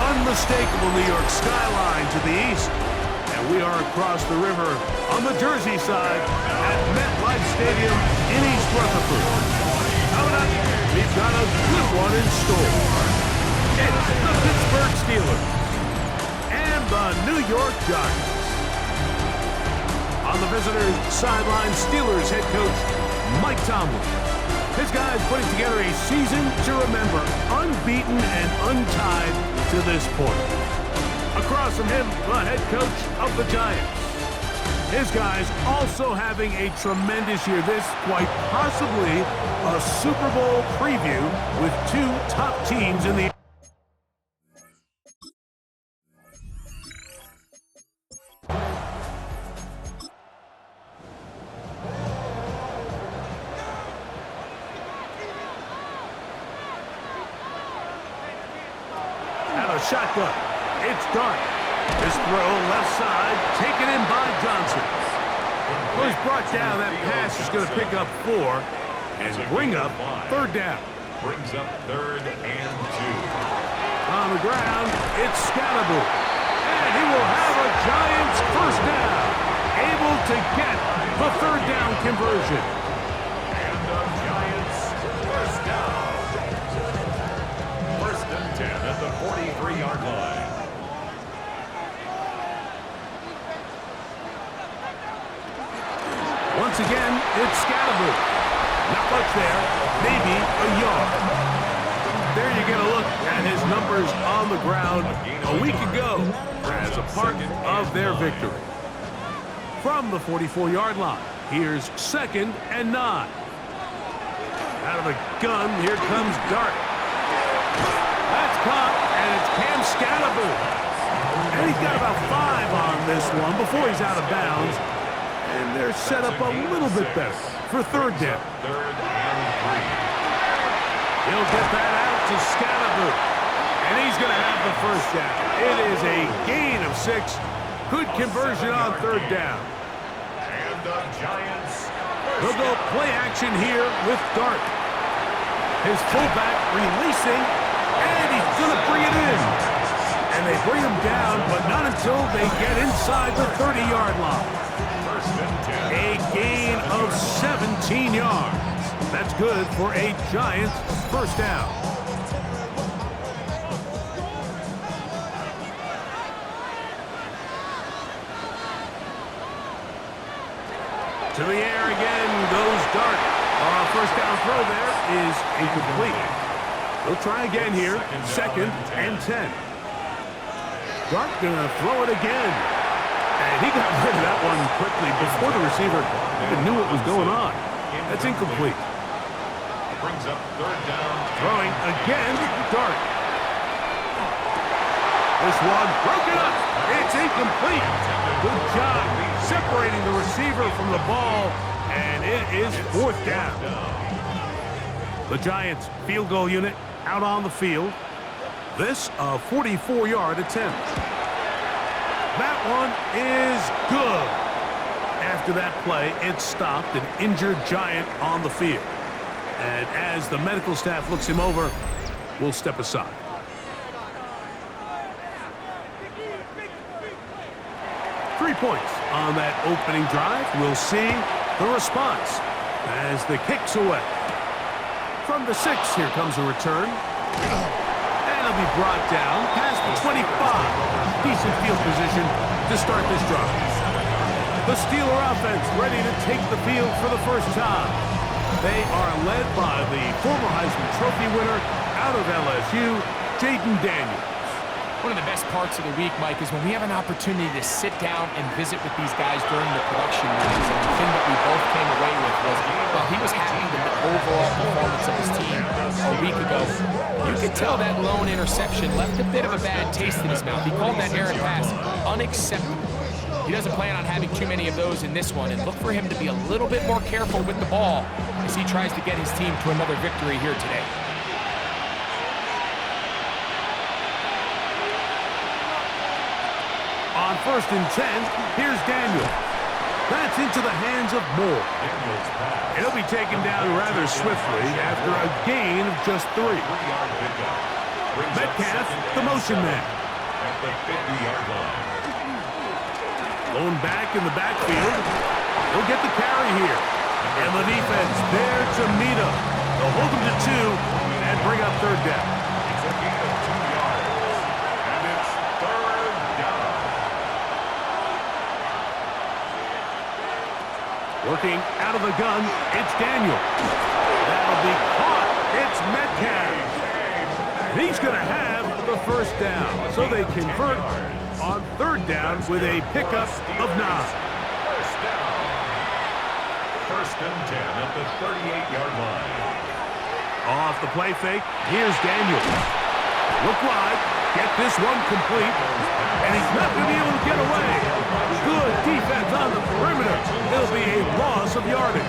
unmistakable New York skyline to the east. And we are across the river on the Jersey side at MetLife Stadium in East Rutherford. Coming up, we've got a good one in store. It's the Pittsburgh Steelers and the New York Giants. On the visitors' sideline, Steelers head coach Mike Tomlin. His guys putting together a season to remember, unbeaten and untied to this point. Across from him, the head coach of the Giants. His guys also having a tremendous year. This quite possibly a Super Bowl preview with two top teams in the shotgun. It's Dart. This throw left side, taken in by Johnson. Was brought down. That pass is going to pick up 4 and bring up third down. Brings up 3rd and 2. On the ground, it's Scalaboo. And he will have a Giants first down. Able to get the third down conversion. And the Giants first down. 1st and 10 at the 43-yard line. Once again, it's Scalaboo. Not much there, maybe a yard. There you get a look at his numbers on the ground a week ago as a part of their victory. From the 44-yard line, here's 2nd and 9. Out of the gun, here comes Dart. That's caught, and it's Cam Scalaboo. And he's got about 5 on this one before he's out of bounds. And they're set up a little bit better for third down. 3rd and 3. He'll get that out to Scalaboo. And he's going to have the first down. It is a gain of 6. Good conversion on third down. And the Giants He'll go play action here with Dart. His fullback releasing, and he's going to bring it in. And they bring him down, but not until they get inside the 30-yard line. A gain of 17 yards. That's good for a Giants first down. To the air again goes Dart. First down throw there is incomplete. They'll try again here. 2nd and 10. Dart gonna throw it again. And he got rid of that one quickly before the receiver even knew what was going on. That's incomplete. brings up 3rd down. Throwing again, Dart. This one broken up. It's incomplete. Good job separating the receiver from the ball, and it is 4th down. The Giants field goal unit out on the field. This a 44-yard attempt. That one is good. After that play, it stopped an injured Giant on the field. And as the medical staff looks him over, we'll step aside. Three points on that opening drive. We'll see the response as the kick's away. From the 6, here comes a return. And it'll be brought down past the 25. Decent field position to start this drive. The Steeler offense ready to take the field for the first time. They are led by the former Heisman Trophy winner out of LSU, Jayden Daniels. One of the best parts of the week, Mike, is when we have an opportunity to sit down and visit with these guys during the production meetings. And the thing that we both came away with was, well, he was happy with the overall performance of his team a week ago. You could tell that lone interception left a bit of a bad taste in his mouth. He called that errant pass unacceptable. He doesn't plan on having too many of those in this one, and look for him to be a little bit more careful with the ball as he tries to get his team to another victory here today. On 1st and 10, here's Daniels. That's into the hands of Moore. He'll be taken down rather swiftly after a gain of just 3. Metcalf, the motion man. At the 50-yard line. Going back in the backfield. He'll get the carry here. And the defense there to meet him. They'll hold him to 2 and bring up third down. It's a gain of 2 yards. And it's third down. Working out of the gun, it's Daniel. That'll be caught. It's Metcalf. He's going to have the first down. So they convert on third down with a pickup of 9. First down. First and 10 at the 38-yard line. Off the play fake, here's Daniel. Look wide, get this one complete, and he's not going to be able to get away. Good defense on the perimeter. It'll be a loss of yardage.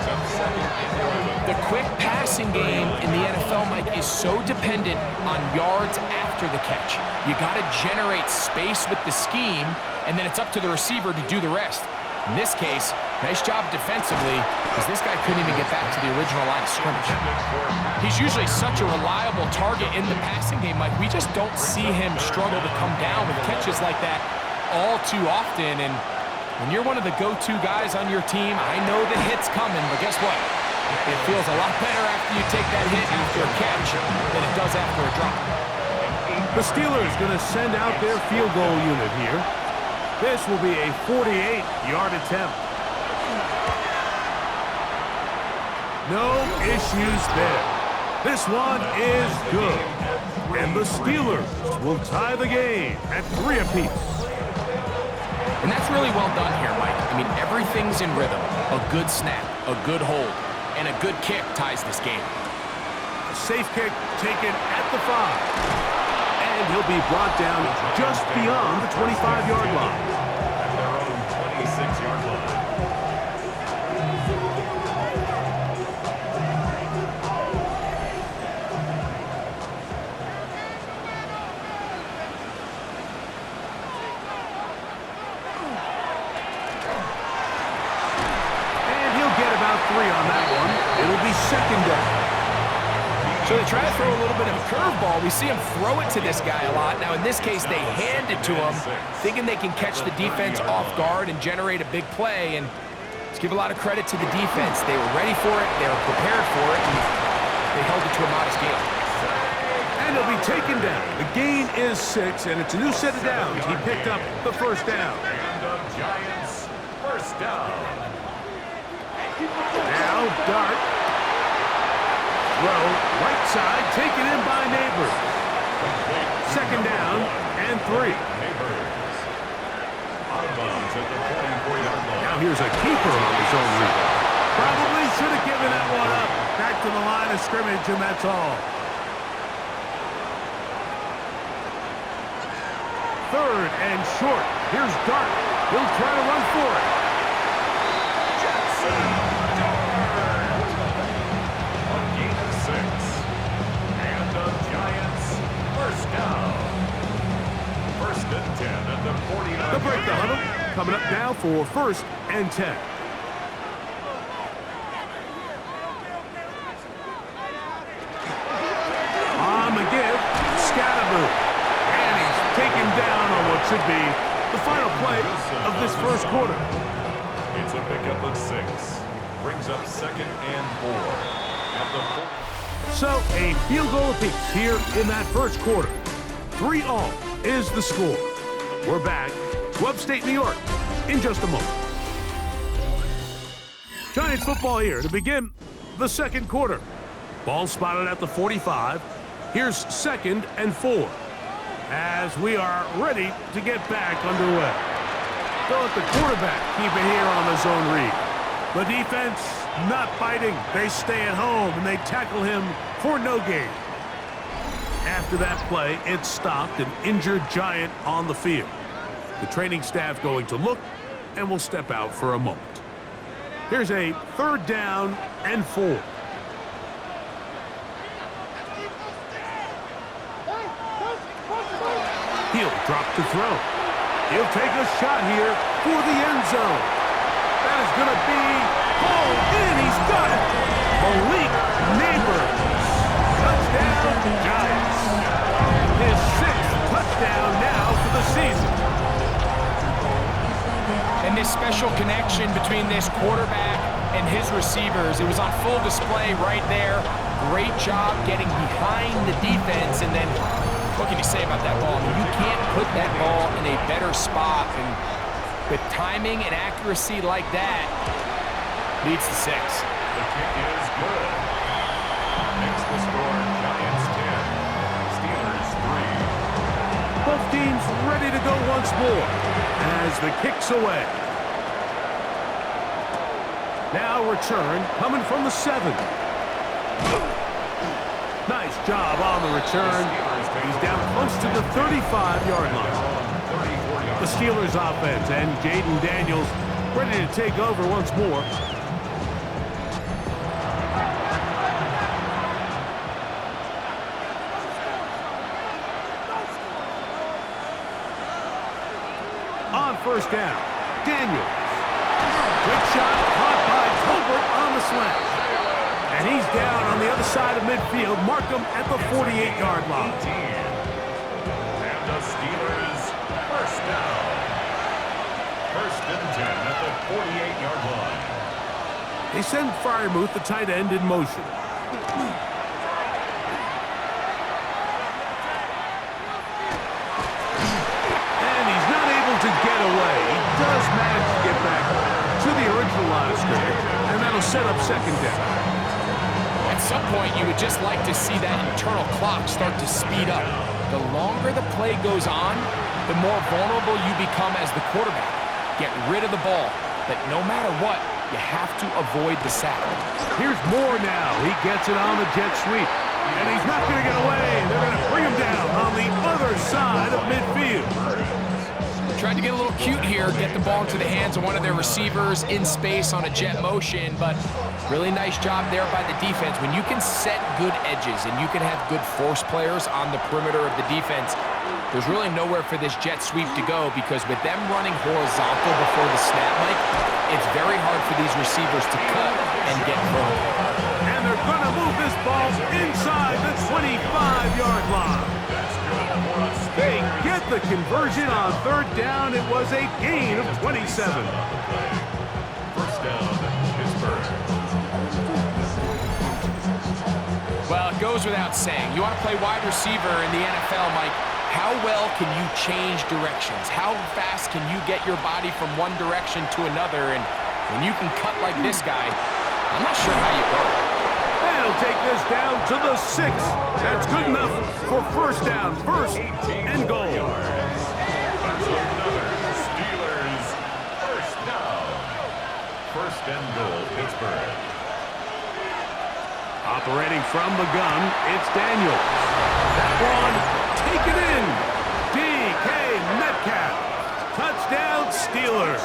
The quick passing game in the NFL, Mike, is so dependent on yards after the catch. You got to generate space with the scheme, and then it's up to the receiver to do the rest. In this case, nice job defensively, because this guy couldn't even get back to the original line of scrimmage. He's usually such a reliable target in the passing game, Mike. We just don't see him struggle to come down with catches like that all too often. And when you're one of the go-to guys on your team, I know the hit's coming, but guess what? It feels a lot better after you take that hit after a catch than it does after a drop. The Steelers going to send out their field goal unit here. This will be a 48-yard attempt. No issues there. This one is good. And the Steelers will tie the game at 3 apiece. And that's really well done here, Mike. I mean, everything's in rhythm. A good snap, a good hold, and a good kick ties this game. A safe kick taken at the 5. And he'll be brought down just beyond the 25-yard line. At their own 26-yard line. And he'll get about 3 on that one. It'll be second down. So they try to throw a little bit of a curveball. We see him throw it to this guy a lot. Now, in this case, they hand it to him, thinking they can catch the defense off guard and generate a big play. And let's give a lot of credit to the defense. They were ready for it, they were prepared for it, and they held it to a modest gain. And he'll be taken down. The gain is 6, and it's a new set of downs. He picked up the first down. And the Giants, first down. Now, Dart. Throw, right side, taken in by Neighbors. Second down and 3. Neighbors. Out of bounds at the 44-yard line. Now here's a keeper on his own read. Probably should have given that one up. Back to the line of scrimmage, and that's all. Third and short. Here's Dart. He'll try to run for it. Jackson. And the Giants, first down. First and 10 at the 49. They'll break the huddle. Coming up now for first and 10. On the give, Scatterboo. And he's taken down on what should be the final play of this first quarter. It's a pickup of 6. Brings up second and 4. At the So a field goal apiece here in that first quarter. 3-all is the score. We're back to upstate New York in just a moment. Giants football here to begin the second quarter. Ball spotted at the 45. Here's second and 4 as we are ready to get back underway. They'll let the quarterback keep it here on the zone read. The defense not biting. They stay at home and they tackle him for no gain. After that play, it stopped an injured Giant on the field. The training staff going to look and will step out for a moment. Here's a third down and 4. He'll drop to throw. He'll take a shot here for the end zone. That is going to be hauled in. He's got it. Malik Neighbors. Touchdown, Giants. His 6th a special connection between this quarterback and his receivers. It was on full display right there. Great job getting behind the defense, and then what can you say about that ball? I mean, you can't put that ball in a better spot, and with timing and accuracy like that, leads to 6. The kick is good. Makes the score Giants 10, Steelers 3. Both teams ready to go once more as the kick's away. Now return coming from the 7. Nice job on the return. He's down close to the 35-yard line. The Steelers offense and Jaden Daniels ready to take over once more. On first down, Daniels. Good shot, caught by Tolbert on the slant. And he's down on the other side of midfield. Mark him at the 48-yard line. And the Steelers first down. First and 10 at the 48-yard line. They send Freiermuth, the tight end, in motion. And he's not able to get away. He does manage to get back to the original line of scrimmage, and that'll set up second down. At some point, you would just like to see that internal clock start to speed up. The longer the play goes on, the more vulnerable you become as the quarterback. Get rid of the ball, but no matter what, you have to avoid the sack. Here's Moore now. He gets it on the jet sweep, and he's not going to get away. They're going to bring him down on the other side of midfield. Tried to get a little cute here, get the ball into the hands of one of their receivers in space on a jet motion, but really nice job there by the defense. When you can set good edges and you can have good force players on the perimeter of the defense, there's really nowhere for this jet sweep to go, because with them running horizontal before the snap, Mike, it's very hard for these receivers to cut and get through. And they're going to move this ball inside the 25-yard line. They get the conversion on third down. It was a gain of 27. First down, Pittsburgh. Well, it goes without saying. You want to play wide receiver in the NFL, Mike, how well can you change directions? How fast can you get your body from one direction to another? And when you can cut like this guy, I'm not sure how you go. They'll take this down to the 6. That's good enough for first down. First and goal. That's another Steelers first down. First and goal, Pittsburgh. Operating from the gun, it's Daniels. That one taken in. DK Metcalf. Touchdown, Steelers.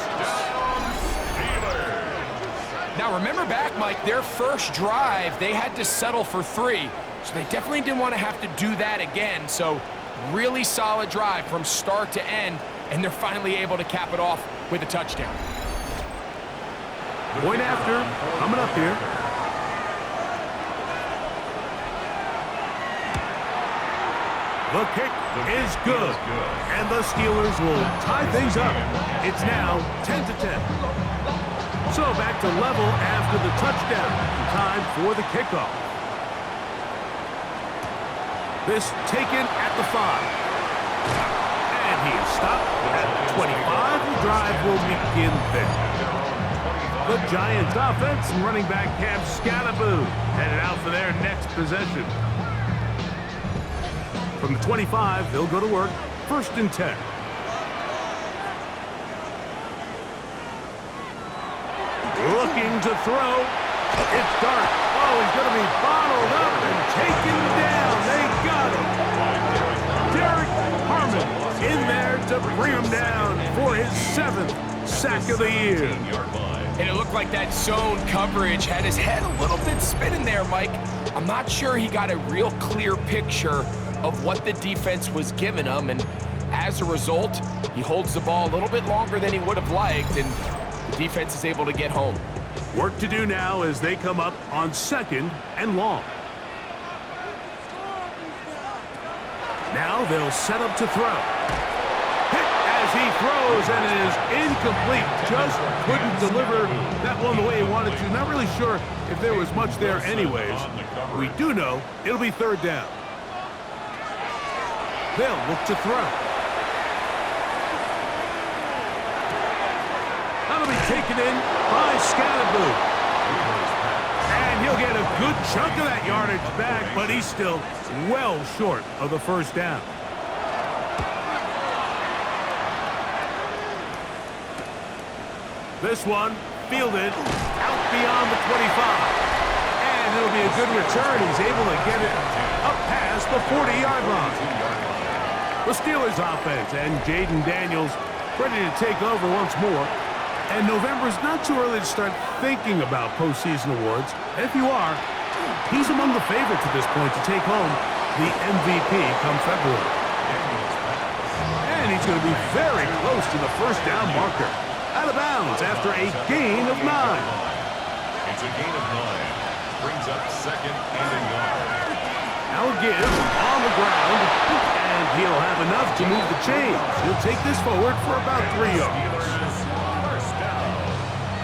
Now, remember back, Mike, their first drive, they had to settle for 3. So they definitely didn't want to have to do that again. So really solid drive from start to end, and they're finally able to cap it off with a touchdown. Point after, coming up here. The kick is good, and the Steelers will tie things up. It's now 10-10. So back to level after the touchdown. Time for the kickoff. This taken at the 5. And he is stopped at the 25. The drive will begin there. The Giants offense and running back Cam Scalaboo headed out for their next possession. From the 25, they'll go to work. First and 10. Looking to throw. It's Dart. Oh, he's going to be bottled up and taken down. They got him. Derek Harmon in there to bring him down for his 7th sack of the year. And it looked like that zone coverage had his head a little bit spinning there, Mike. I'm not sure he got a real clear picture of what the defense was giving him, and as a result, he holds the ball a little bit longer than he would have liked, and the defense is able to get home. Work to do now as they come up on 2nd and long. Now they'll set up to throw. Hit as as he throws, and it is incomplete. Just couldn't deliver that one the way he wanted to. Not really sure if there was much there anyways. We do know it'll be third down. They'll look to throw. That'll be taken in by Scalaboo. And he'll get a good chunk of that yardage back, but he's still well short of the first down. This one fielded out beyond the 25. And it'll be a good return. He's able to get it up past the 40-yard line. The Steelers offense and Jaden Daniels ready to take over once more. And November's not too early to start thinking about postseason awards. And if you are, he's among the favorites at this point to take home the MVP come February. And he's going to be very close to the first down marker. Out of bounds after a gain of 9. It's a gain of 9. Brings up second and a yard. Now give on the ground, and he'll have enough to move the chains. He'll take this forward for about 3 yards.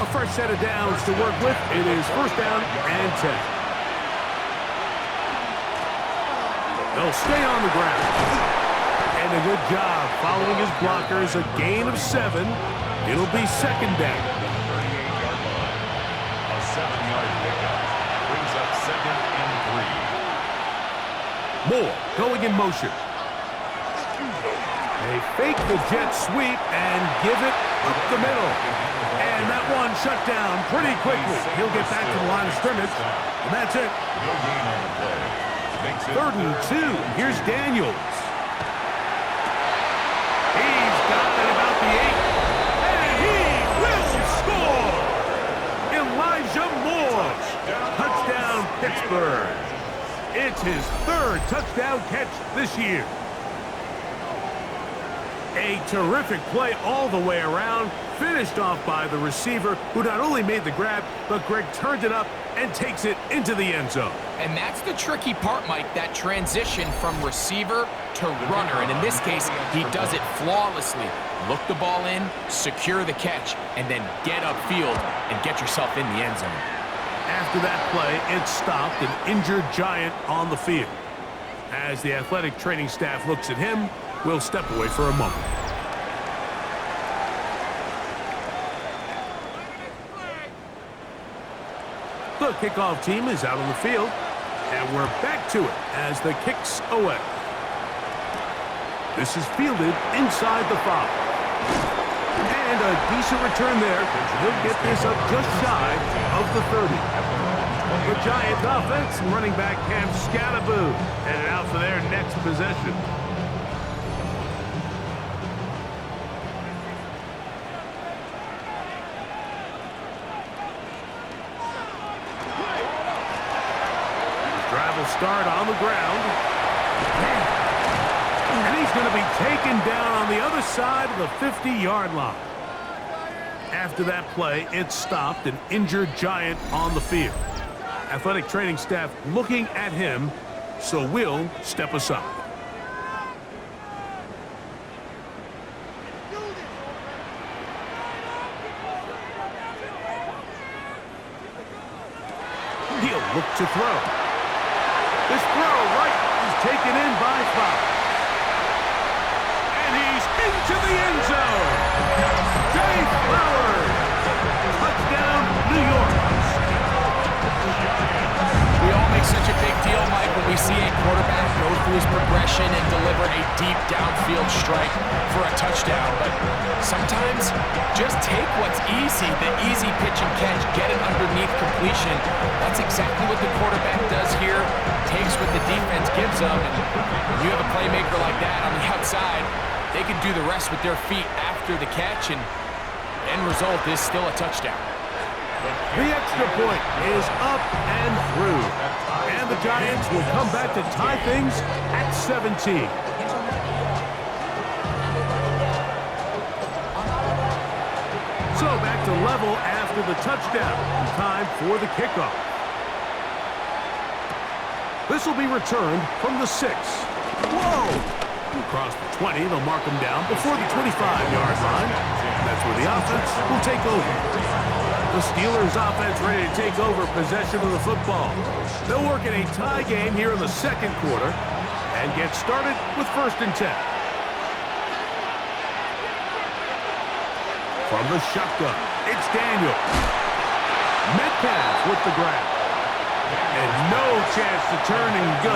A fresh set of downs to work with. It is first down and 10. They'll stay on the ground. And a good job following his blockers. A gain of 7. It'll be second down. 38-yard line. A 7-yard pickup. Brings up second and 3. Moore going in motion. They fake the jet sweep and give it up the middle. And that one shut down pretty quickly. He'll get back to the line of scrimmage, and that's it. No gain on the play. Makes it Third and 2. Here's Daniels. He's got it about the 8. And he will score! Elijah Moore. Touchdown, Pittsburgh. It's his third touchdown catch this year. A terrific play all the way around, finished off by the receiver, who not only made the grab, but Greg turned it up and takes it into the end zone. And that's the tricky part, Mike, that transition from receiver to runner. And in this case, he does it flawlessly. Look the ball in, secure the catch, and then get upfield and get yourself in the end zone. After that play, it stopped an injured Giant on the field. As the athletic training staff looks at him, we'll step away for a moment. The kickoff team is out on the field, and we're back to it as the kick's away. This is fielded inside the 5. And a decent return there. He'll get this up just shy of the 30. The Giants offense, running back Cam Scalaboo, headed out for their next possession. Drive will start on the ground. And he's going to be taken down on the other side of the 50-yard line. After that play, it stopped an injured Giant on the field. Athletic training staff looking at him, so we'll step aside. He'll look to throw. This throw right is taken in by Flowers. And he's into the end zone. Jay Flowers. Touchdown, New York. We all make such a big deal, Mike, when we see a quarterback go through his progression and deliver a deep downfield strike for a touchdown. But sometimes just take what's easy, the easy pitch and catch, get it underneath completion. That's exactly what the quarterback does here. Takes what the defense gives them, and when you have a playmaker like that on the outside, they can do the rest with their feet after the catch, and the end result is still a touchdown. The extra point is up and through. And the Giants will come back to tie things at 17. So back to level after the touchdown. Time for the kickoff. This will be returned from the 6. Whoa! Across the 20, they'll mark him down before the 25-yard line. That's where the offense will take over. The Steelers offense ready to take over possession of the football. They'll work in a tie game here in the second quarter and get started with 1st and 10. From the shotgun, it's Daniel. Metcalf with the grab. And no chance to turn and go.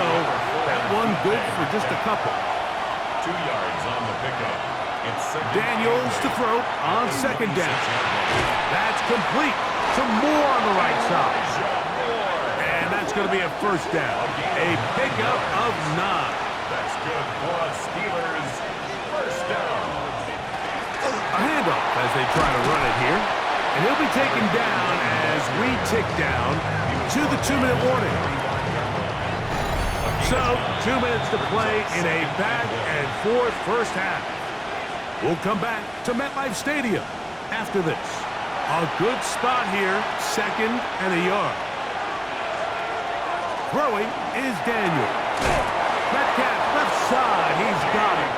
That one good for just a couple. 2 yards on the pickup. It's Daniels to throw on 2nd down. That's complete to Moore on the right side. And that's going to be a 1st down. A pickup of 9. That's good for us Steelers. 1st down. A handoff as they try to run it here. And he'll be taken down as we tick down to the 2-minute warning. So, 2 minutes to play in a back-and-forth first half. We'll come back to MetLife Stadium after this. A good spot here, 2nd and a yard. Throwing is Daniel. Metcalf left side, he's got it.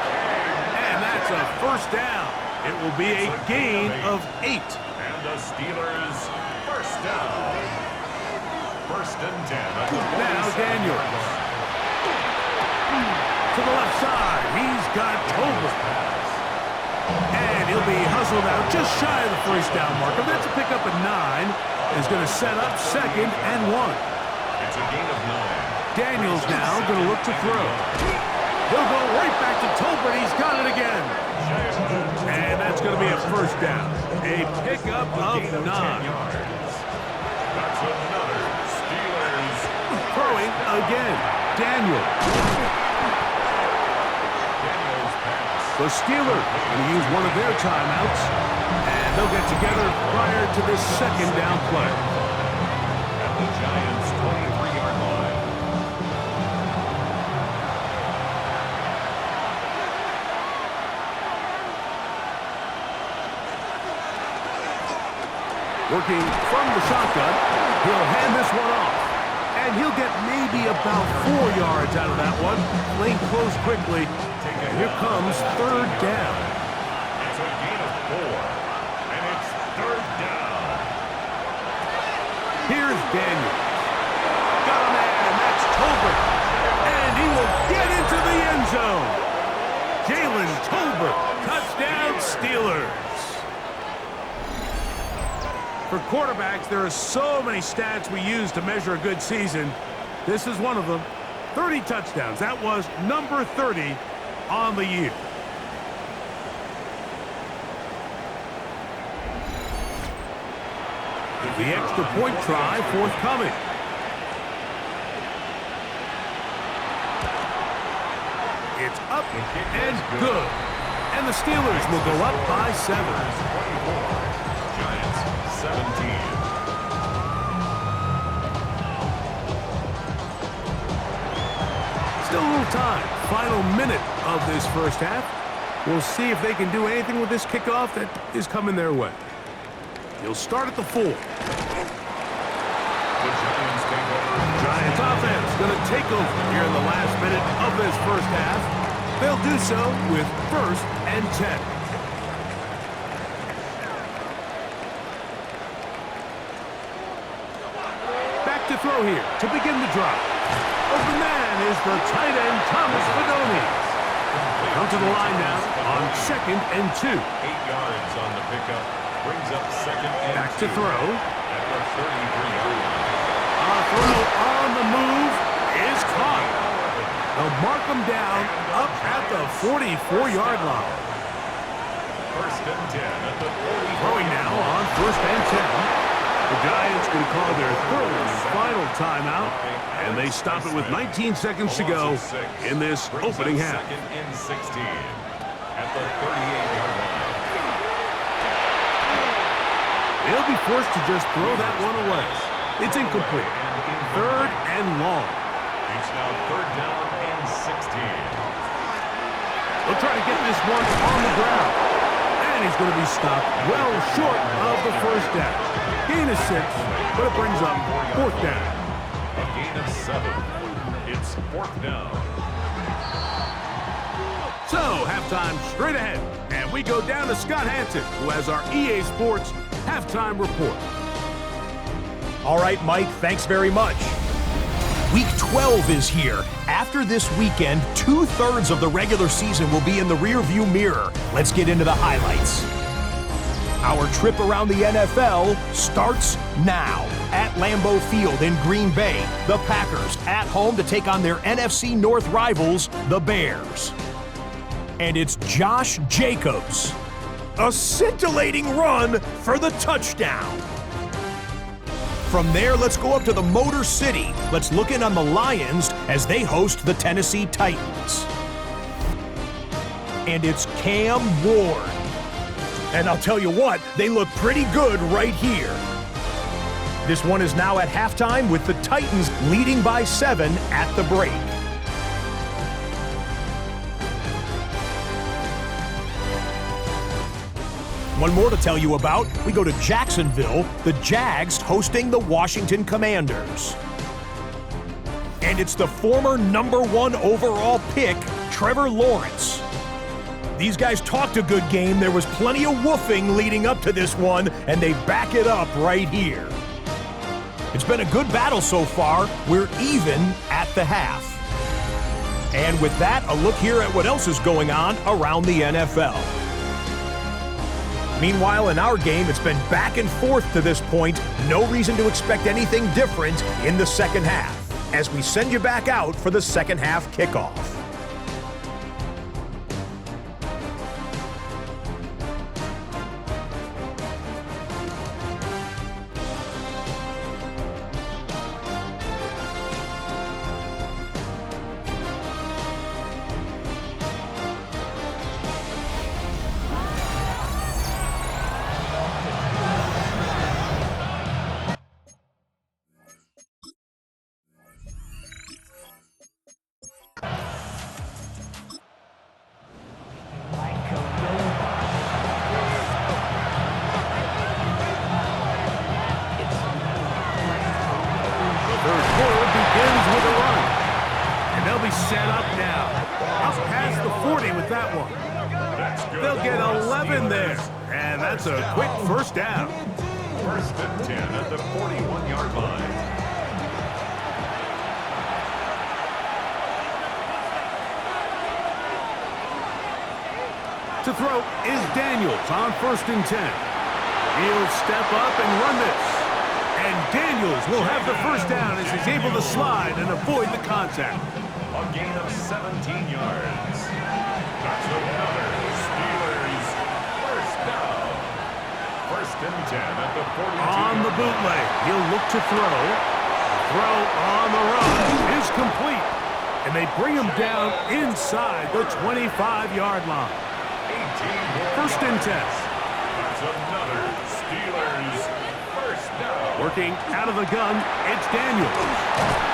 And that's a 1st down. It will be a gain of 8. And the Steelers 1st down. 1st and 10. Now Daniels. To the left side, he's got Tolbert. And he'll be hustled out just shy of the 1st down marker. That's a pickup of 9. Is going to set up 2nd and 1. It's a gain of 9. Daniels now going to look to throw. He'll go right back to Tolbert. He's got it again. And that's going to be a 1st down. A pickup of 9. That's another Steelers. Throwing again. Daniel. The Steelers going to use one of their timeouts. And they'll get together prior to this 2nd down play. At the Giants' 23-yard line. Working from the shotgun, he'll hand this one off. And he'll get maybe about 4 yards out of that one. Playing close quickly. And here comes 3rd down. It's a gain of 4. And it's 3rd down. Here's Daniel. Got a man, that's Tolbert. And he will get into the end zone. Jalen Tolbert, touchdown Steelers. For quarterbacks, there are so many stats we use to measure a good season. This is one of them. 30 touchdowns. That was number 30 on the year. The extra point try forthcoming. It's up and good. And the Steelers will go up by 7. 24. Giants 17. Still a little time. Final minute of this first half. We'll see if they can do anything with this kickoff that is coming their way. He'll start at the 4. The Giants take over. Giants offense going to take over here in the last minute of this first half. They'll do so with 1st and 10. Back to throw here to begin the drive. Open man is the tight end, Thomas Fidone. Come to the line now on 2nd and 2. 8 yards on the pickup. Brings up 2nd and 2. Back to throw. At the 33-yard line. A throw on the move is caught. They'll mark him down up at the 44-yard line. 1st and 10 at the 40. Throwing now on 1st and 10. The Giants can call their 3rd and final timeout, and they stop it with 19 seconds to go in this opening half. 2nd and 16 at the 38-yard line. They'll be forced to just throw that one away. It's incomplete. 3rd and long. It's now 3rd down and 16. They'll try to get this one on the ground. And he's going to be stopped well short of the 1st down. Gain of 6, but it brings up 4th down. A gain of 7. It's 4th down. So, halftime straight ahead, and we go down to Scott Hanson, who has our EA Sports halftime report. All right, Mike, thanks very much. Week 12 is here. After this weekend, 2/3 of the regular season will be in the rearview mirror. Let's get into the highlights. Our trip around the NFL starts now. At Lambeau Field in Green Bay, the Packers at home to take on their NFC North rivals, the Bears. And it's Josh Jacobs. A scintillating run for the touchdown. From there, let's go up to the Motor City. Let's look in on the Lions as they host the Tennessee Titans. And it's Cam Ward. And I'll tell you what, they look pretty good right here. This one is now at halftime with the Titans leading by 7 at the break. One more to tell you about. We go to Jacksonville, the Jags hosting the Washington Commanders. And it's the former #1 overall pick, Trevor Lawrence. These guys talked a good game. There was plenty of woofing leading up to this one, and they back it up right here. It's been a good battle so far. We're even at the half. And with that, a look here at what else is going on around the NFL. Meanwhile, in our game, it's been back and forth to this point. No reason to expect anything different in the second half, as we send you back out for the second half kickoff. Set up now. Up past the 40 with that one. They'll get 11 there. And that's a quick first down. First and 10 at the 41-yard line. To throw is Daniels on first and 10. He'll step up and run this. And Daniels will have the first down as he's able to slide and avoid the contact. A gain of 17 yards. That's another Steelers first down. First and 10 at the 42. On the bootleg, he'll look to throw. Throw on the run is complete. And they bring him down inside the 25-yard line. 18 First and 10. That's another Steelers first down. Working out of the gun, it's Daniels.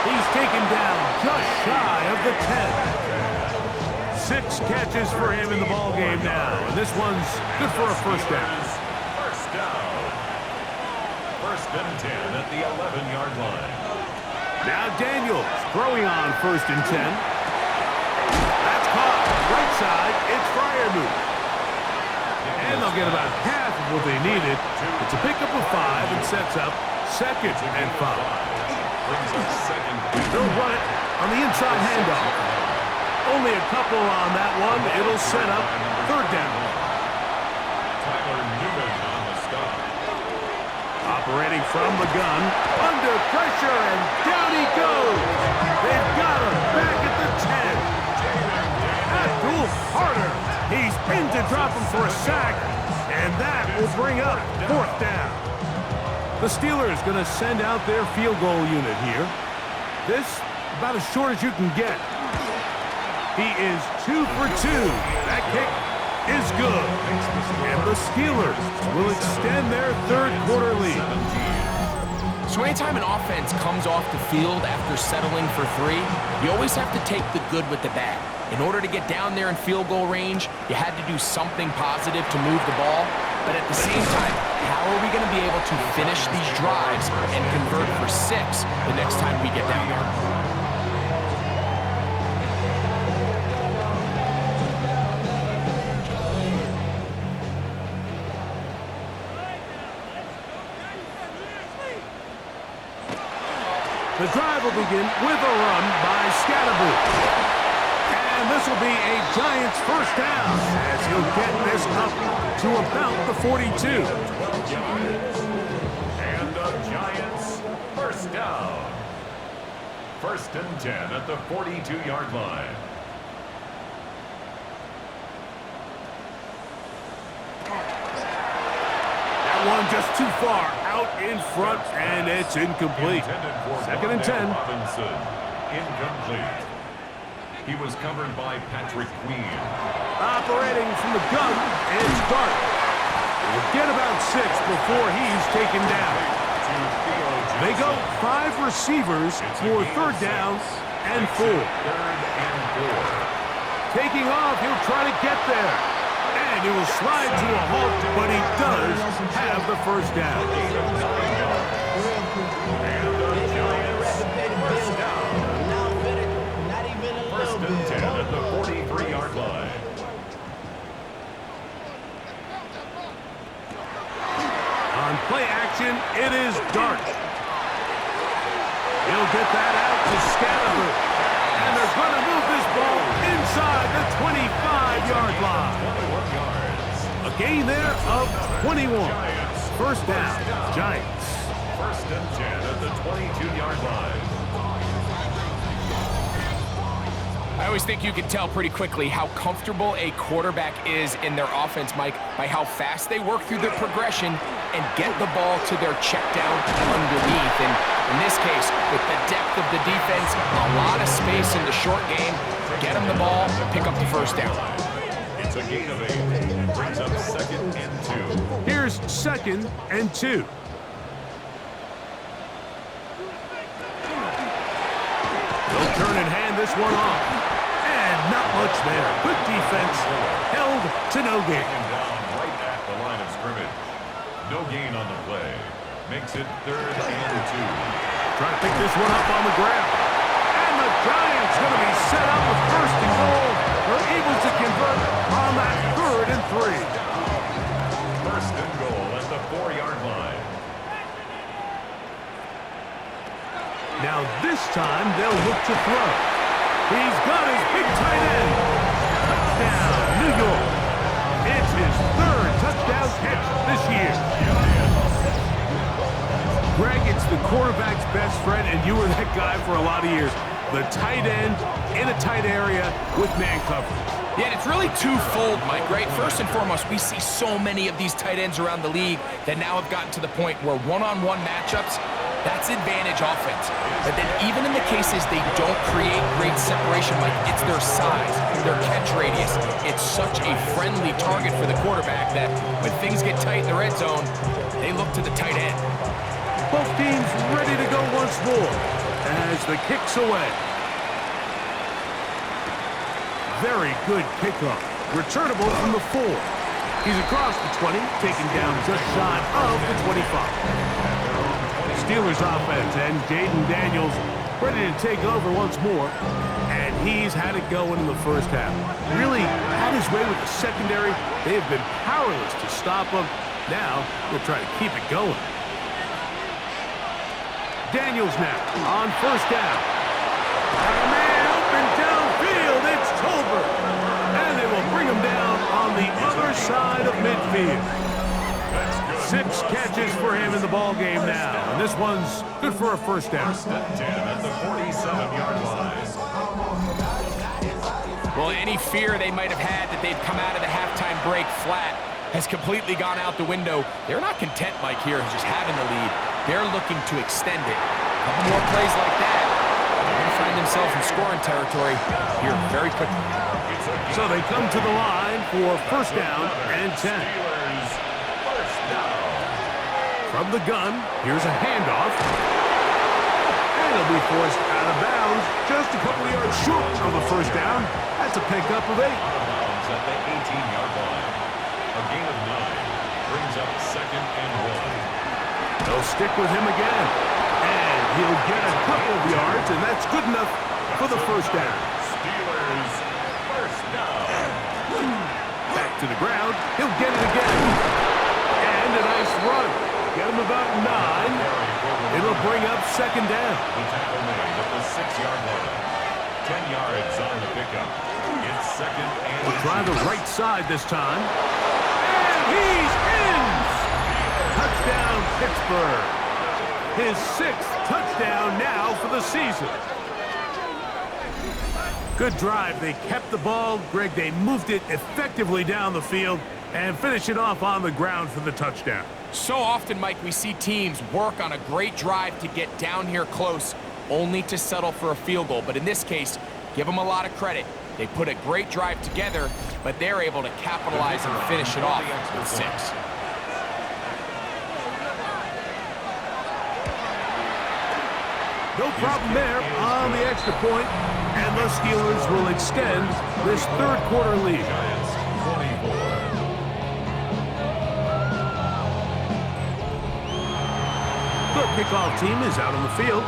He's taken down just shy of the 10. 6 catches for him in the ballgame now. And this one's good for a first down. First down. First and 10 at the 11-yard line. Now Daniels throwing on first and 10. That's caught. Right side, it's Freiermuth. And they'll get about half of what they needed. It's a pickup of 5 and sets up second and 5. They'll run it on the inside handoff. Only a couple on that one. It'll set up third down. Tyler Newman on the stop. Operating from the gun. Under pressure, and down he goes. They've got him back at the 10. Abdul Carter. He's in to drop him for a sack. And that will bring up fourth down. The Steelers going to send out their field goal unit here. This, about as short as you can get. He is 2 for 2. That kick is good. And the Steelers will extend their third quarter lead. So anytime an offense comes off the field after settling for 3, you always have to take the good with the bad. In order to get down there in field goal range, you had to do something positive to move the ball. But at the same time, how are we going to be able to finish these drives and convert for 6 the next time we get down there? The drive will begin with a run by Scatterboo. And this will be a Giants first down as he'll get this up to about the 42. And the Giants first down. First and 10 at the 42-yard line. That one just too far out in front, and it's incomplete. Second and 10. Robinson, incomplete. He was covered by Patrick Queen. Operating from the gun, it's Dart. We'll get about 6 before he's taken down. They go 5 receivers for third down and 4. Third and 4. Taking off, he'll try to get there. And he will slide to a halt, but he does have the first down. And the Giants first down. First and 10 at the 43-yard line. On play action, it is Dart. He'll get that out to Scatterboo. And they're going to move this ball inside the 25-yard line. 21 yards. A gain there of 21. First down, Giants. First and 10 at the 22-yard line. I always think you can tell pretty quickly how comfortable a quarterback is in their offense, Mike, by how fast they work through their progression and get the ball to their check down underneath. And in this case, with the depth of the defense, a lot of space in the short game, get them the ball, pick up the first down. It's a gain of 8. Brings up second and 2. Here's second and 2. They'll turn and hand this one off. And not much there. Good defense. Held to no gain. Taken down right at the line of scrimmage. No gain on the play. Makes it third and 2. Trying to pick this one up on the ground. And the Giants going to be set up with first and goal. They're able to convert on that third and 3. First and goal at the 4-yard line. Now this time they'll look to throw. He's got his big tight end. Touchdown, New York. It's his third touchdown catch this year. Greg, it's the quarterback's best friend, and you were that guy for a lot of years. The tight end in a tight area with man coverage. Yeah, and it's really twofold, Mike, right? First and foremost, we see so many of these tight ends around the league that now have gotten to the point where one-on-one matchups, that's advantage offense. But then even in the cases they don't create great separation, Mike, it's their size, their catch radius. It's such a friendly target for the quarterback that when things get tight in the red zone, they look to the tight end. Both teams ready to go once more as the kick's away. Very good kickoff. Returnable from the 4. He's across the 20, taken down just shy of the 25. Steelers offense and Jaden Daniels ready to take over once more. And he's had it going in the first half. Really had his way with the secondary. They have been powerless to stop him. Now they'll try to keep it going. Daniels now on first down. And a man open downfield. It's Tolbert. And they will bring him down on the other side of midfield. 6 catches for him in the ball game now. And this one's good for a first down. First and 10 at the 47-yard line. Well, any fear they might have had that they'd come out of the halftime break flat has completely gone out the window. They're not content, Mike, here just having the lead. They're looking to extend it. A couple more plays like that, they're going to find themselves in scoring territory here very quickly. So they come to the line for first down and 10. Steelers first down. From the gun, here's a handoff. And it'll be forced out of bounds just a couple of yards short of the first down. That's a pickup of 8. Out of bounds at the 18-yard line. A gain of 9 brings up second and 1. They'll stick with him again. And he'll get a couple of yards, and that's good enough for the first down. Steelers first down. Back to the ground. He'll get it again. And a nice run. Get him about 9. It'll bring up second down. The tackle made at the 6-yard line. 10 yards on the pickup. It's second and We'll try the right side this time. And he's in! Touchdown, Pittsburgh. His 6th touchdown now for the season. Good drive. They kept the ball. Greg, they moved it effectively down the field and finish it off on the ground for the touchdown. So often, Mike, we see teams work on a great drive to get down here close, only to settle for a field goal. But in this case, give them a lot of credit. They put a great drive together, but they're able to capitalize and finish it off with 6. No problem there on the extra point, and the Steelers will extend this third quarter lead. Giants 24. The kickoff team is out on the field,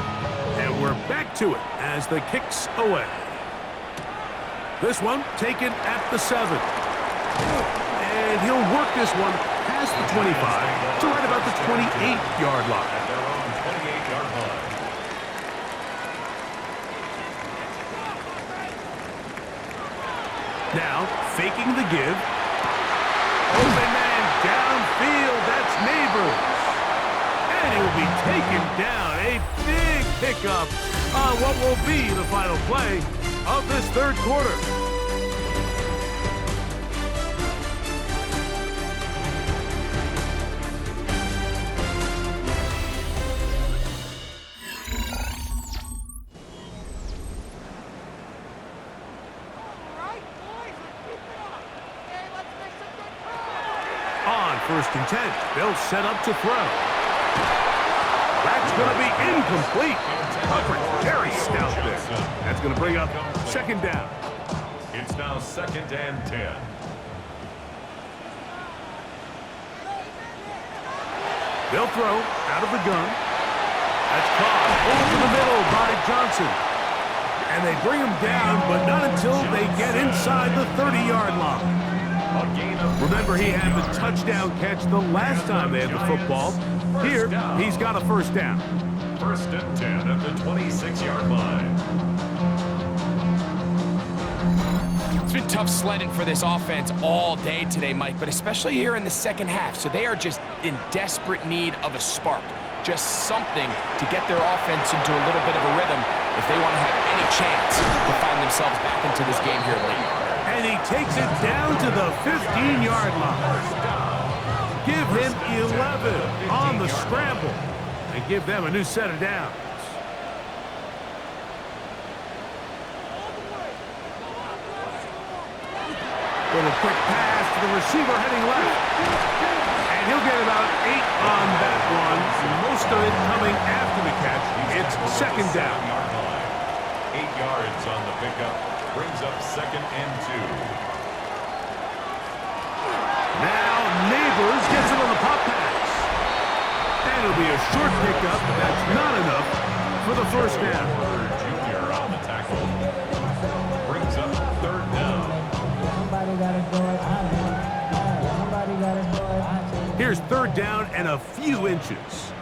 and we're back to it as the kick's away. This one taken at the 7. And he'll work this one past the 25 to right about the 28-yard line. At their own 28-yard line. Now, faking the give. Open man downfield. That's Neighbors. And he'll be taken down. A big pickup on what will be the final play of this third quarter. On 1st and 10, they'll set up to throw. That's going to be incomplete. Coverage very stout there. That's going to bring up second down. It's now second and 10. They'll throw out of the gun. That's caught over the middle by Johnson. And they bring him down, but not until they get inside the 30-yard line. Remember, he had the touchdown catch the last time they had the football. Here, he's got a first down. 1st and 10 at the 26-yard line. It's been tough sledding for this offense all day today, Mike, but especially here in the second half. So they are just in desperate need of a spark, just something to get their offense into a little bit of a rhythm if they want to have any chance to find themselves back into this game here late. And he takes it down to the 15-yard line. Give him 11 on the scramble and give them a new set of downs. Little quick pass to the receiver heading left. And he'll get about 8 on that one. Most of it coming after the catch. It's second down. 8 yards on the pickup. Brings up second and 2. Now Neighbors gets it on the pop pass. And it'll be a short pickup. That's not enough for the first down. Junior on the tackle. Brings up third down. Here's third down and a few inches.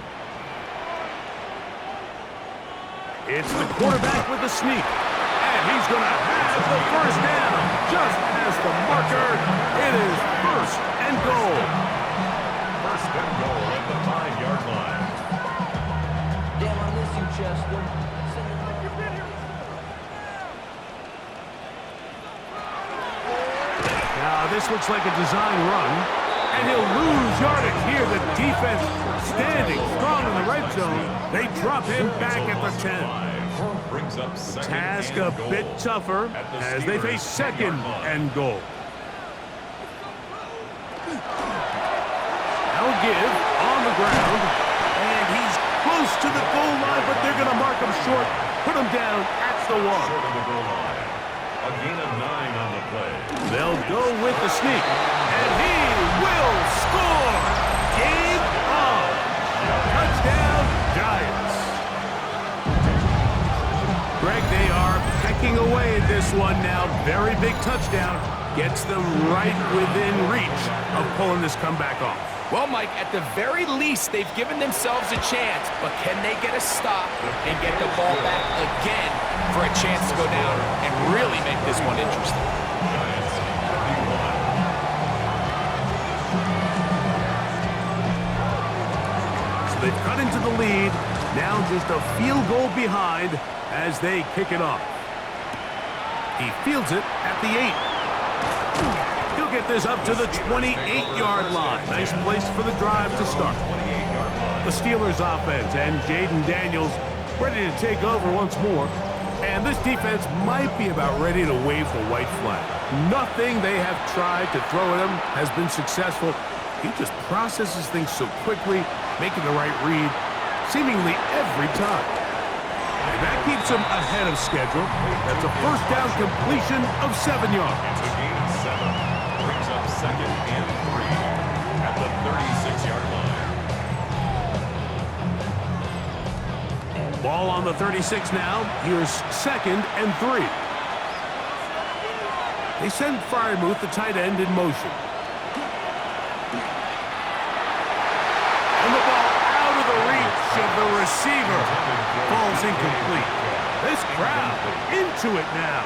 It's the quarterback with the sneak. And he's going to have the first down. Just as the marker, it is 1st and goal. 1st and goal at the 5-yard line. Damn, I miss you, Chester. Now this looks like a design run. And he'll lose yardage here. The defense standing strong in the red zone. They drop him back at the 10. Brings up second Task and a goal bit tougher as they face second and goal. Now a give on the ground, and he's close to the goal line, but they're going to mark him short, put him down at the 1. short of the goal line. A gain of 9 on the play. They'll go with the sneak, and he will score. Game on. Touchdown, Giants. Greg, they are pecking away at this one now. Very big touchdown. Gets them right within reach of pulling this comeback off. Well, Mike, at the very least, they've given themselves a chance, but can they get a stop and get the ball back again for a chance to go down and really make this one interesting? Giants 31. So they've cut into the lead. Now just a field goal behind as they kick it off. He fields it at the 8. He'll get this up to the 28-yard line. Nice place for the drive to start. The Steelers offense and Jaden Daniels ready to take over once more. And this defense might be about ready to wave the white flag. Nothing they have tried to throw at him has been successful. He just processes things so quickly, making the right read seemingly every time. And that keeps him ahead of schedule. That's a first down completion of 7 yards. It's a gain of 7. Brings up 2nd and 3 at the 36-yard line. Ball on the 36 now. Here's 2nd and 3. They send Freiermuth, the tight end, in motion. And the ball out of the reach of the receiver. Falls incomplete. This crowd into it now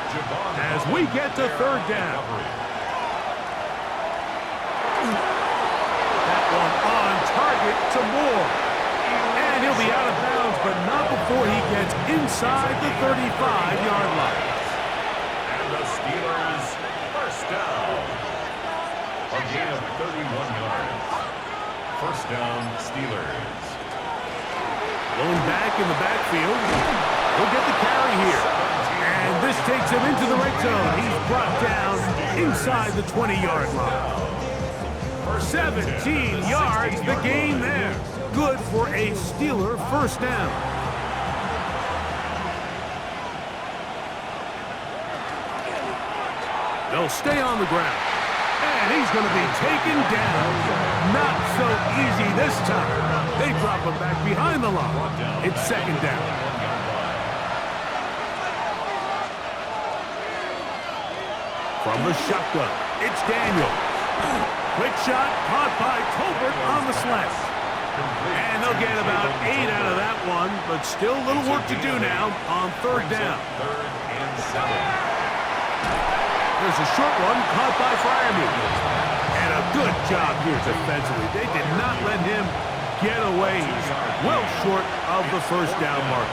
as we get to 3rd down. That one on target to Moore. And he'll be out of bounds, but not before he gets inside the 35-yard line. And the Steelers first down. A gain of 31 yards. First down, Steelers. Lone back in the backfield. He'll get the carry here. And this takes him into the red zone. He's brought down inside the 20-yard line. 17 yards, the gain there. Good for a Steeler first down. They'll stay on the ground. And he's going to be taken down. Not so easy this time. They drop him back behind the line. It's 2nd down. From the shotgun, it's Daniel. Quick shot caught by Tolbert on the slant. And they'll get about 8 out of that one, but still a little work to do now on 3rd down. 3rd and 7. There's a short one caught by Freiermuth. And a good job here defensively. They did not let him get away. He's well short of the first down mark.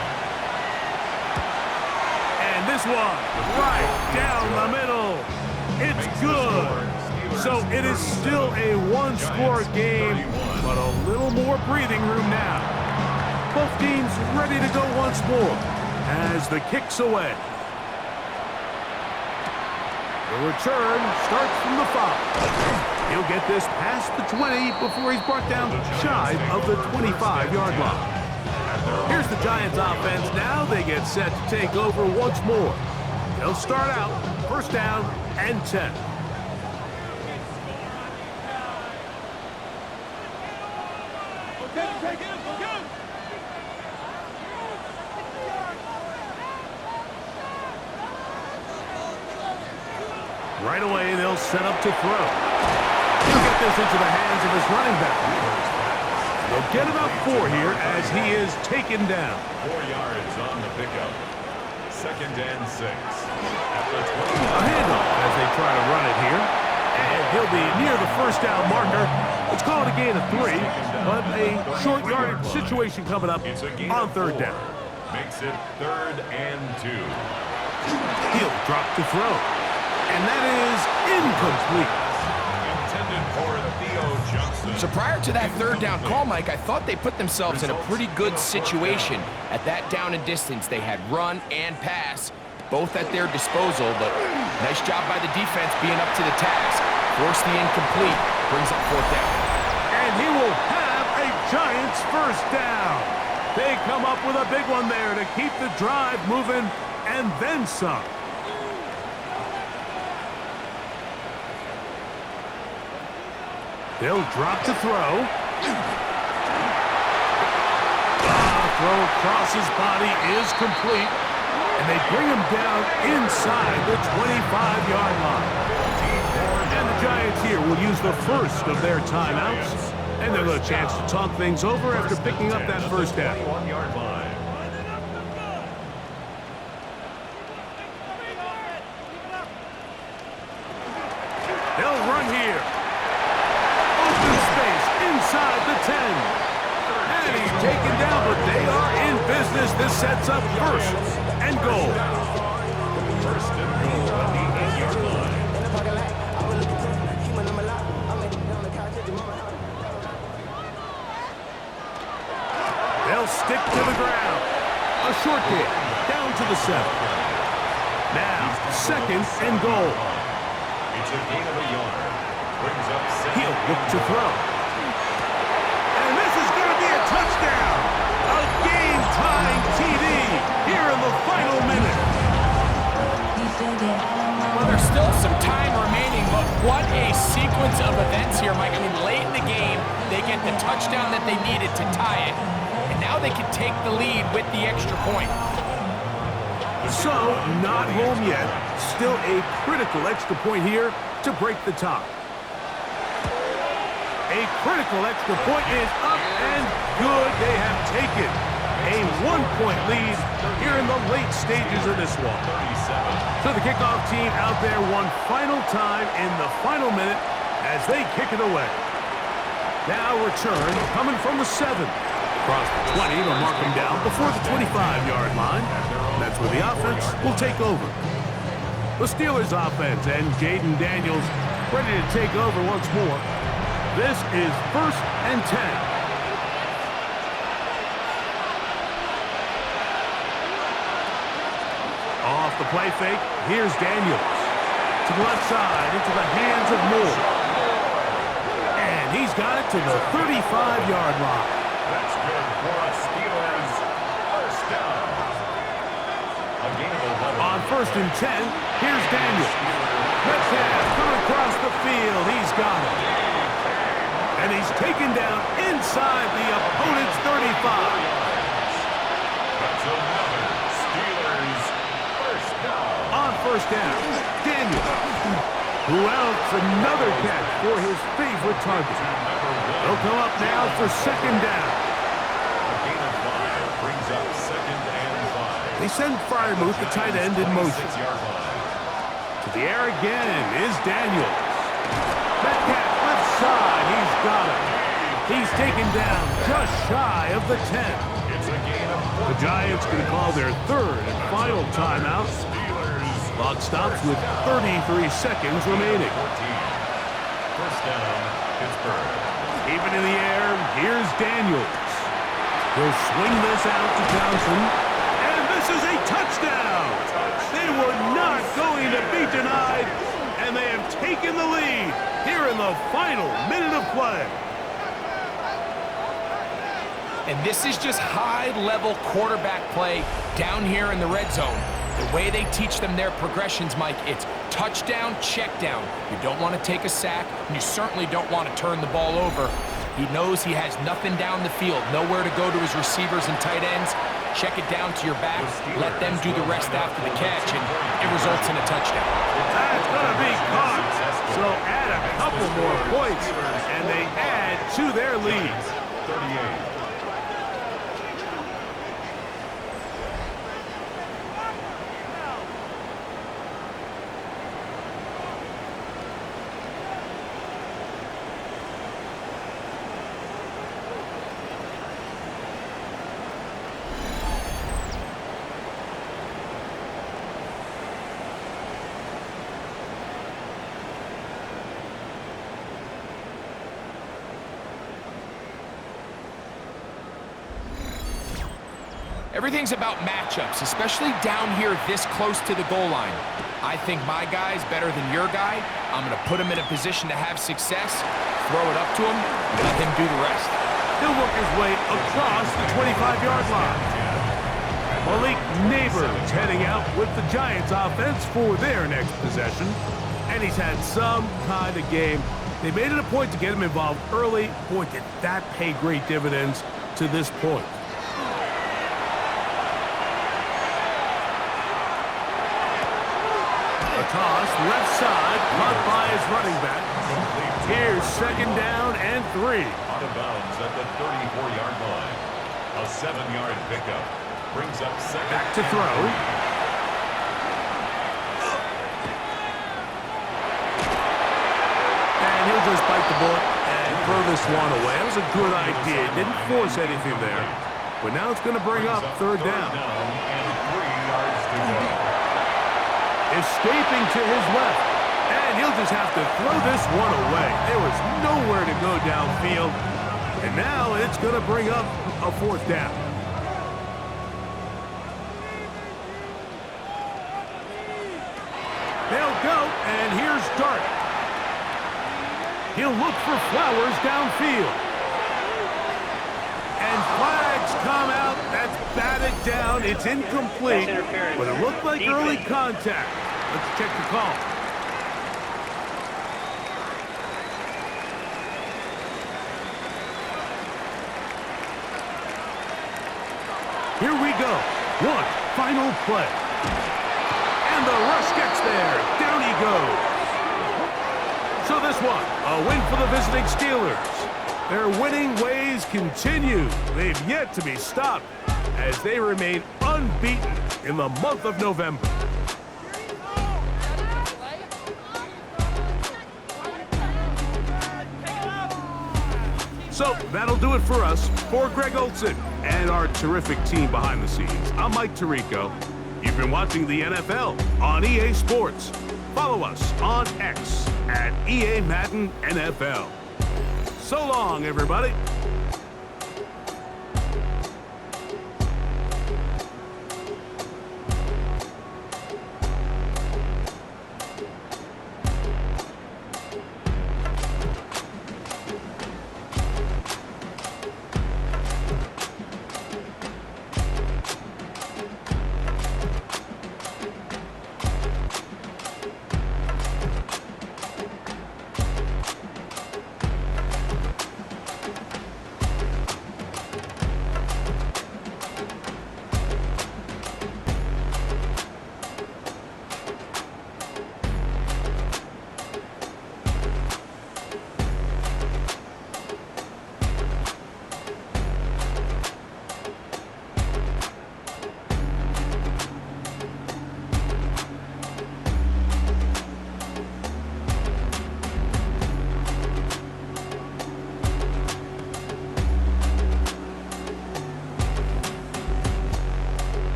And this one right down the middle. It's good. So it is still a one-score game, but a little more breathing room now. Both teams ready to go once more as the kick's away. The return starts from the 5. He'll get this past the 20 before he's brought down shy of the 25-yard line. Here's the Giants offense. Now they get set to take over once more. They'll start out first down and 10. Right away, they'll set up to throw. He'll get this into the hands of his running back. They'll get about 4 here as he is taken down. 4 yards on the pickup. 2nd and 6. At the 20. A handoff as they try to run it here. And he'll be near the first down marker. Let's call it a gain of 3, but a short yardage situation coming up on 3rd down. Makes it 3rd and 2. He'll drop to throw. And that is incomplete. Intended for Theo Johnson. So prior to that 3rd down call, Mike, I thought they put themselves in a pretty good situation. At that down and distance, they had run and pass, both at their disposal, but nice job by the defense being up to the task. Force the incomplete, brings up 4th down. And he will have a Giants first down. They come up with a big one there to keep the drive moving and then some. They'll drop to throw. Throw across his body is complete. And they bring him down inside the 25-yard line. And the Giants here will use the first of their timeouts. And they'll get a chance to talk things over after picking up that first down. 21-yard line. They'll run here. Open space inside the 10. And he's taken down, but they are in business. This sets up first and goal. First and goal at the 8-yard line. They'll stick to the ground. A short kick down to the 7. Now, second and goal. It's a gain of a yard. Brings up second. He'll look to throw. And this is going to be a touchdown. A game-tying TD here in the final minute. Well, there's still some time remaining, but what a sequence of events here, Mike. I mean, late in the game, they get the touchdown that they needed to tie it, and now they can take the lead with the extra point. So, not home yet. Still a critical extra point here to break the tie. A critical extra point is up and good. They have taken a 1-point lead here in the late stages of this one. So the kickoff team out there one final time in the final minute as they kick it away. Now return coming from the 7. Across the 20 to mark them down before the 25-yard line. That's where the offense will take over. The Steelers offense and Jaden Daniels ready to take over once more. This is first and 10. Off the play fake, here's Daniels. To the left side, into the hands of Moore. And he's got it to the 35-yard line. That's good for us Steelers. First down. A gain of 11. On first and 10, here's Daniels. Metcalf coming across the field. He's got it. And he's taken down inside the opponent's 35. That's another Steelers first down. On first down, Daniels. Who else? Another catch for his favorite target. They'll come up now for second down. A gain of 5 brings up second and 5. They send Freiermuth, the tight end, in motion. 6-yard line. To the air again is Daniels. Metcalf left side. He's got it. He's taken down just shy of the 10. It's a gain of 4. The Giants going to call their third and final timeout. Steelers. Clock stops with 33 seconds remaining. 14. First down, Pittsburgh. Even in the air, here's Daniels. He'll swing this out to Johnson. And this is a touchdown. They were not going to be denied. And they have taken the lead here in the final minute of play. And this is just high-level quarterback play down here in the red zone. The way they teach them their progressions, Mike, it's touchdown, check down. You don't want to take a sack, and you certainly don't want to turn the ball over. He knows he has nothing down the field, nowhere to go to his receivers and tight ends. Check it down to your back, let them do the rest after the catch, and it results in a touchdown. That's going to be caught. So add a couple more points, and they add to their lead. 38. Everything's about matchups, especially down here this close to the goal line. I think my guy's better than your guy. I'm going to put him in a position to have success, throw it up to him, and let him do the rest. He'll work his way across the 25-yard line. Malik Neighbors heading out with the Giants offense for their next possession. And he's had some kind of game. They made it a point to get him involved early. Boy, did that pay great dividends to this point. A toss, left side, caught by his running back. Complete Here's second down and 3. Out of bounds at the 34-yard line. A 7-yard pickup brings up second. Back to throw. And he'll just bite the bullet and throw this one away. That was a good idea. Didn't force anything there. But now it's going to bring up third down. And 3 yards to go. Escaping to his left. And he'll just have to throw this one away. There was nowhere to go downfield. And now it's going to bring up a fourth down. They'll go, and here's Dart. He'll look for Flowers downfield. And flags come out. That's batted down. It's incomplete. But it looked like early contact. Let's check the call. Here we go. One final play. And the rush gets there. Down he goes. So this one, a win for the visiting Steelers. Their winning ways continue. They've yet to be stopped as they remain unbeaten in the month of November. So that'll do it for us. For Greg Olson and our terrific team behind the scenes, I'm Mike Tirico. You've been watching the NFL on EA Sports. Follow us on X at EA Madden NFL. So long, everybody.